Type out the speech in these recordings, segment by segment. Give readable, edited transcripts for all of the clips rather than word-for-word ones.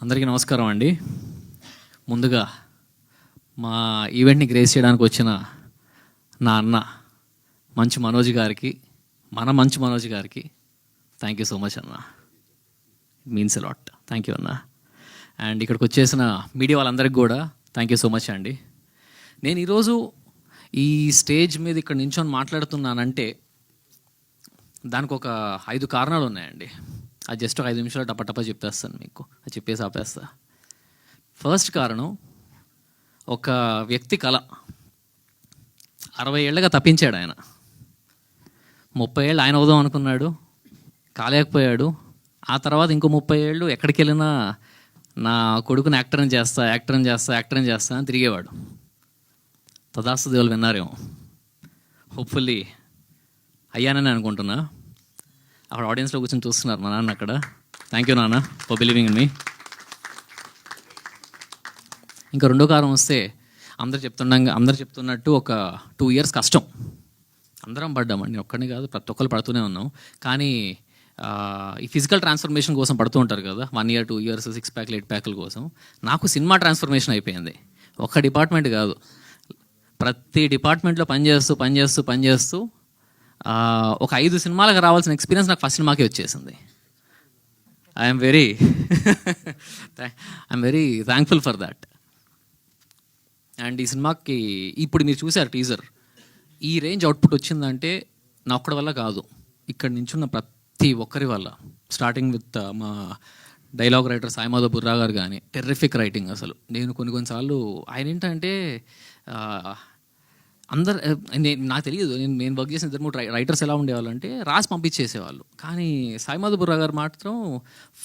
అందరికీ నమస్కారం అండి. ముందుగా మా ఈవెంట్ని గ్రేస్ చేయడానికి వచ్చిన నా అన్న మంచు మనోజ్ గారికి, మంచు మనోజ్ గారికి థ్యాంక్ యూ సో మచ్ అన్న. It means a lot. Thank you అన్న. అండ్ ఇక్కడికి వచ్చేసిన మీడియా వాళ్ళందరికీ కూడా థ్యాంక్ యూ సో మచ్ అండి. నేను ఈరోజు ఈ స్టేజ్ మీద ఇక్కడ నించొని మాట్లాడుతున్నానంటే దానికి ఒక 5 కారణాలు ఉన్నాయండి. అది జస్ట్ ఒక 5 నిమిషాలు టపటపా చెప్పేస్తాను మీకు, అది చెప్పేసి ఆపేస్తా. ఫస్ట్ కారణం, ఒక వ్యక్తి కళ 60 ఏళ్ళగా తప్పించాడు ఆయన. 30 ఏళ్ళు ఆయన అవుదాం అనుకున్నాడు, కాలేకపోయాడు. ఆ తర్వాత ఇంకో 30 ఏళ్ళు ఎక్కడికి వెళ్ళినా నా కొడుకుని యాక్టర్ని చేస్తా అని తిరిగేవాడు. తదాస్తు దేవులు విన్నారేమో. హోప్ఫుల్లీ అయ్యానని అనుకుంటున్నా. అక్కడ ఆడియన్స్లో కూర్చొని చూస్తున్నారు మా నాన్న అక్కడ. థ్యాంక్ యూ నాన్న ఫర్ బిలీవింగ్ ఇన్ మీ. ఇంకా రెండో కారణం వస్తే, అందరు చెప్తున్నట్టు ఒక 2 years కష్టం అందరం పడ్డామండి. నేను ఒక్కడిని కాదు, ప్రతి ఒక్కరు పడుతూనే ఉన్నాం. కానీ ఈ ఫిజికల్ ట్రాన్స్ఫర్మేషన్ కోసం పడుతూ ఉంటారు కదా, 1 year 2 years 6 pack 8 pack కోసం. నాకు సినిమా ట్రాన్స్ఫర్మేషన్ అయిపోయింది. ఒక్క డిపార్ట్మెంట్ కాదు, ప్రతి డిపార్ట్మెంట్లో పనిచేస్తూ ఒక 5 సినిమాలకు రావాల్సిన ఎక్స్పీరియన్స్ నాకు ఫస్ట్ సినిమాకే వచ్చేసింది. I'm very thankful for that. And ఈ సినిమాకి ఇప్పుడు మీరు చూసారు టీజర్, ఈ రేంజ్ అవుట్పుట్ వచ్చిందంటే నా ఒక్కడి వల్ల కాదు, ఇక్కడ నించున్న ప్రతి ఒక్కరి వల్ల. స్టార్టింగ్ విత్ మా డైలాగ్ రైటర్ సాయిమాధవ్ బుర్రా గారు కానీ, టెర్రిఫిక్ రైటింగ్. అసలు నేను కొన్నిసార్లు ఆయన ఏంటంటే నాకు తెలియదు, నేను వర్క్ చేసిన 2-3 రైటర్స్ ఎలా ఉండేవాళ్ళు అంటే రాసి పంపించేసేవాళ్ళు. కానీ సాయిమాధవ్ బుర్రా గారు మాత్రం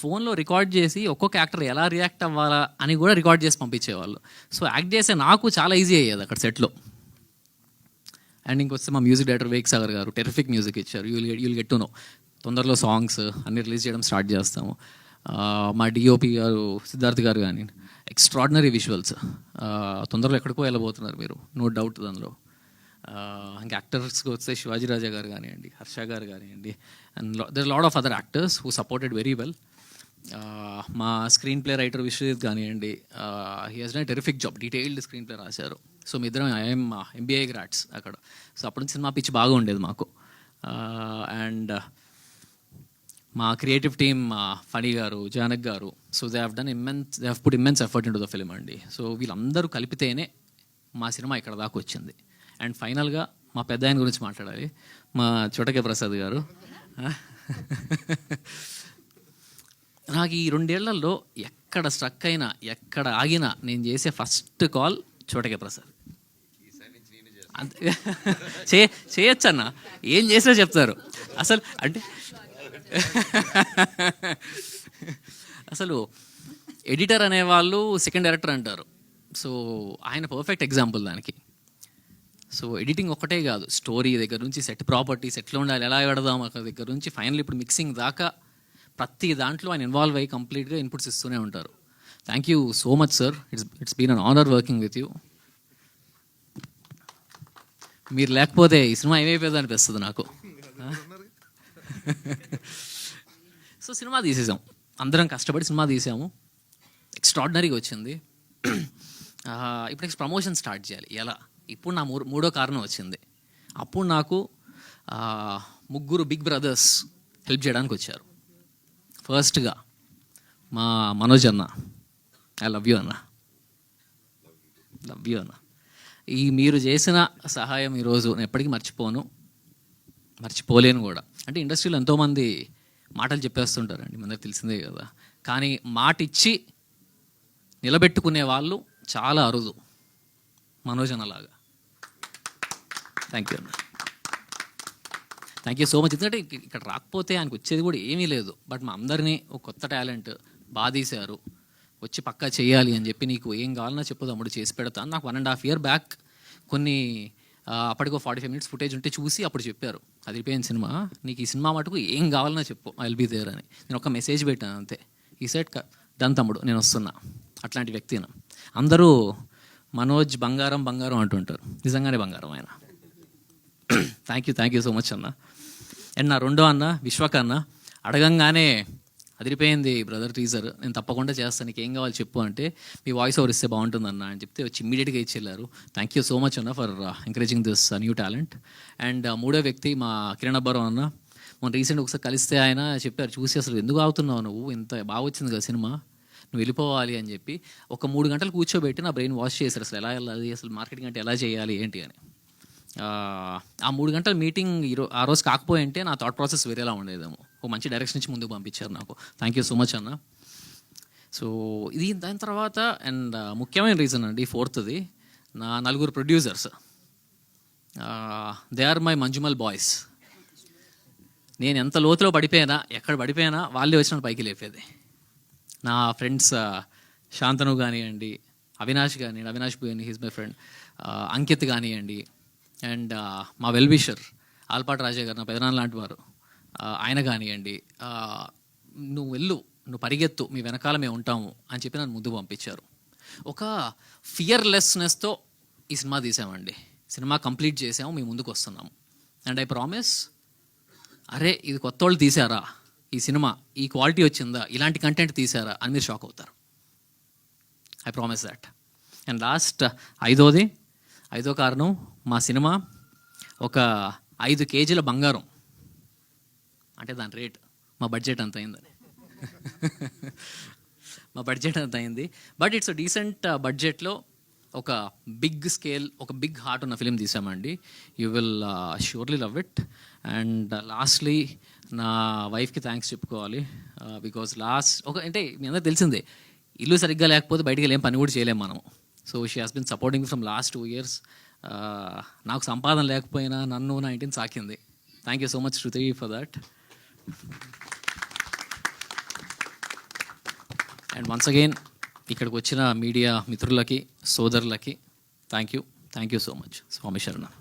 ఫోన్లో రికార్డ్ చేసి ఒక్కొక్క యాక్టర్ ఎలా రియాక్ట్ అవ్వాలా అని కూడా రికార్డ్ చేసి పంపించేవాళ్ళు. సో యాక్ట్ చేసే నాకు చాలా ఈజీ అయ్యేది అక్కడ సెట్లో. అండ్ ఇంకొస్తే మా మ్యూజిక్ డైరెక్టర్ వేక్ సాగర్ గారు టెర్రిఫిక్ మ్యూజిక్ ఇచ్చారు. You'll get to know. తొందరలో సాంగ్స్ అన్ని రిలీజ్ చేయడం స్టార్ట్ చేస్తాము. మా డిఓపి గారు సిద్ధార్థ్ గారు కానీ ఎక్స్ట్రాడినరీ విజువల్స్. తొందరలో ఎక్కడికో వెళ్ళబోతున్నారు మీరు, నో డౌట్ దానిలో. ఇంకా యాక్టర్స్కి వస్తే శివాజీ రాజా గారు కానివ్వండి, హర్ష గారు కానివ్వండి, and there lot of other actors who supported very well. మా స్క్రీన్ ప్లే రైటర్ విశ్వజిత్ కానివ్వండి, he has done terrific job, detailed screenplay రాశారు. సో మీ ఇద్దరం ఐఎమ్ MBA గ్రాడ్స్ అక్కడ. సో అప్పటి నుంచి సినిమా పిచ్చి బాగా ఉండేది మాకు. అండ్ మా క్రియేటివ్ టీమ్, ఫణి గారు, జానక్ గారు, so they have put immense effort in to the film అండి. సో వీళ్ళందరూ కలిపితేనే మా సినిమా ఇక్కడ దాకా వచ్చింది. అండ్ ఫైనల్గా మా పెద్ద ఆయన గురించి మాట్లాడాలి, మా చోటకే ప్రసాద్ గారు. నాకు ఈ 2 ఏళ్లలో ఎక్కడ స్ట్రక్ అయినా, ఎక్కడ ఆగినా నేను చేసే ఫస్ట్ కాల్ చోటకే ప్రసాద్. చేయొచ్చన్న, ఏం చేసినా చెప్తారు. అసలు అంటే అసలు ఎడిటర్ అనేవాళ్ళు సెకండ్ డైరెక్టర్ అంటారు. సో ఆయన పర్ఫెక్ట్ ఎగ్జాంపుల్ దానికి. సో ఎడిటింగ్ ఒక్కటే కాదు, స్టోరీ దగ్గర నుంచి సెట్ ప్రాపర్టీస్ ఎట్లా ఉండాలి, ఎలా పెడదాం అక్కడ దగ్గర నుంచి ఫైనల్ ఇప్పుడు మిక్సింగ్ దాకా ప్రతి దాంట్లో ఆయన ఇన్వాల్వ్ అయ్యి కంప్లీట్గా ఇన్పుట్స్ ఇస్తూనే ఉంటారు. Thank you so much sir. It's been an honour working with you. మీరు లేకపోతే ఈ సినిమా ఏమైపోయింది అనిపిస్తుంది నాకు. సో సినిమా తీసేసాం, అందరం కష్టపడి సినిమా తీసాము, ఎక్స్ట్రాడినరీగా వచ్చింది. ఇప్పుడు నెక్స్ట్ ప్రమోషన్ స్టార్ట్ చేయాలి. ఎలా? ఇప్పుడు నా మూడో కారణం వచ్చింది. అప్పుడు నాకు 3 బిగ్ బ్రదర్స్ హెల్ప్ చేయడానికి వచ్చారు. ఫస్ట్గా మా మనోజ్ అన్న, ఐ లవ్ యూ అన్న. ఈ మీరు చేసిన సహాయం ఈరోజు నేను ఎప్పటికీ మర్చిపోలేను కూడా. అంటే ఇండస్ట్రీలో ఎంతోమంది మాటలు చెప్పేస్తుంటారండి, మనకు తెలిసిందే కదా. కానీ మాట ఇచ్చి నిలబెట్టుకునే వాళ్ళు చాలా అరుదు, మనోజ్ అన్నలాగా. థ్యాంక్ యూ అన్న, థ్యాంక్ యూ సో మచ్. ఎందుకంటే ఇక్కడ రాకపోతే ఆయనకు వచ్చేది కూడా ఏమీ లేదు. బట్ మా అందరినీ ఒక కొత్త టాలెంట్ బాగా తీశారు, వచ్చి పక్కా చేయాలి అని చెప్పి, నీకు ఏం కావాలన్నా చెప్పు తమ్ముడు చేసి పెడతాను. నాకు 1.5 year బ్యాక్ కొన్ని అప్పటికో 45 minutes ఫుటేజ్ ఉంటే చూసి అప్పుడు చెప్పారు, అది అయిపోయిన సినిమా, నీకు ఈ సినిమా మటుకు ఏం కావాలన్నా చెప్పు, ఐ విల్ బీ దేర్ అని. నేను ఒక మెసేజ్ పెట్టాను అంతే. ఈ సెట్ డన్ తమ్ముడు, నేను వస్తున్నా. అట్లాంటి వ్యక్తిని అందరూ మనోజ్ బంగారం అంటుంటారు, నిజంగానే బంగారం ఆయన. థ్యాంక్ యూ సో మచ్ అన్న. అండ్ నా రెండో అన్న విశ్వక్ అన్న, అడగంగానే అదిరిపోయింది బ్రదర్ టీజర్, నేను తప్పకుండా చేస్తాను, నీకు ఏం కావాలి చెప్పు అంటే మీ వాయిస్ ఓవర్ ఇస్తే బాగుంటుందన్న అని చెప్తే వచ్చి ఇమీడియట్గా ఇచ్చేళ్ళారు. థ్యాంక్ యూ సో మచ్ అన్న for encouraging this new talent. And మూడో వ్యక్తి మా కిరణ్ అబ్బారావు అన్న. మొన్న రీసెంట్ ఒకసారి కలిస్తే ఆయన చెప్పారు, చూసి అసలు ఎందుకు ఆగుతున్నావు నువ్వు, ఇంత బాగా వచ్చింది కదా సినిమా, నువ్వు వెళ్ళిపోవాలి అని చెప్పి ఒక 3 గంటలు కూర్చోబెట్టి నా బ్రెయిన్ వాష్ చేశారు, అసలు ఎలా వెళ్ళాలి, అసలు మార్కెటింగ్ అంటే ఎలా చేయాలి ఏంటి అని. ఆ 3 గంటల మీటింగ్ ఆ రోజు కాకపోయి అంటే నా థాట్ ప్రాసెస్ వేరేలా ఉండేదేమో. ఒక మంచి డైరెక్షన్ నుంచి ముందుకు పంపించారు నాకు. థ్యాంక్ యూ సో మచ్ అన్న. సో ఇది దాని తర్వాత అండ్ ముఖ్యమైన రీజన్ అండి, ఫోర్త్ది, నా 4 producers. They are my Manjummel boys. నేను ఎంత లోతులో పడిపోయినా, ఎక్కడ పడిపోయినా వాళ్ళే వచ్చిన పైకి లేపేది. నా ఫ్రెండ్స్ శాంతను కానివ్వండి, అవినాష్ కానివ్వండి, అవినాష్ పోయిన హీజ్ మై ఫ్రెండ్, అంకిత్ కానివ్వండి, అండ్ మా వెల్విషర్ ఆల్పాటి రాజా గారు, నా పెదనాన్న లాంటి వారు, ఆయన కానివ్వండి, నువ్వు వెళ్ళు, నువ్వు పరిగెత్తు, మీ వెనకాల మేము ఉంటాము అని చెప్పి నన్ను ముందుకు పంపించారు. ఒక ఫియర్లెస్నెస్తో ఈ సినిమా తీసామండి. సినిమా కంప్లీట్ చేసాము, మేము ముందుకు వస్తున్నాము. అండ్ ఐ ప్రామిస్, అరే ఇది కొత్త వాళ్ళు తీసారా, ఈ సినిమా ఈ క్వాలిటీ వచ్చిందా, ఇలాంటి కంటెంట్ తీసారా అని మీరు షాక్ అవుతారు. I promise that. And last ఐదో కారణం, మా సినిమా ఒక 5 కేజీల బంగారం, అంటే దాని రేట్ మా బడ్జెట్ అంత అయిందని. మా బడ్జెట్ అంత అయింది, బట్ ఇట్స్ డీసెంట్ బడ్జెట్లో ఒక బిగ్ స్కేల్, ఒక బిగ్ హార్ట్ ఉన్న ఫిలిం తీసామండి. You will surely love it. And lastly నా వైఫ్కి థ్యాంక్స్ చెప్పుకోవాలి. బికాజ్ అంటే మీ అందరూ తెలిసిందే, ఇల్లు సరిగ్గా లేకపోతే బయటికి వెళ్ళేం పని కూడా చేయలేము మనం. So she has been supporting from last 2 years. నాకు సంపాదన లేకపోయినా నన్ను నా ఇంటిని సాకింది. Thank you so much Shruti for that. And once again ఇక్కడికి వచ్చిన మీడియా మిత్రులకి, సోదరులకి థ్యాంక్ యూ సో మచ్. స్వామి శరణం.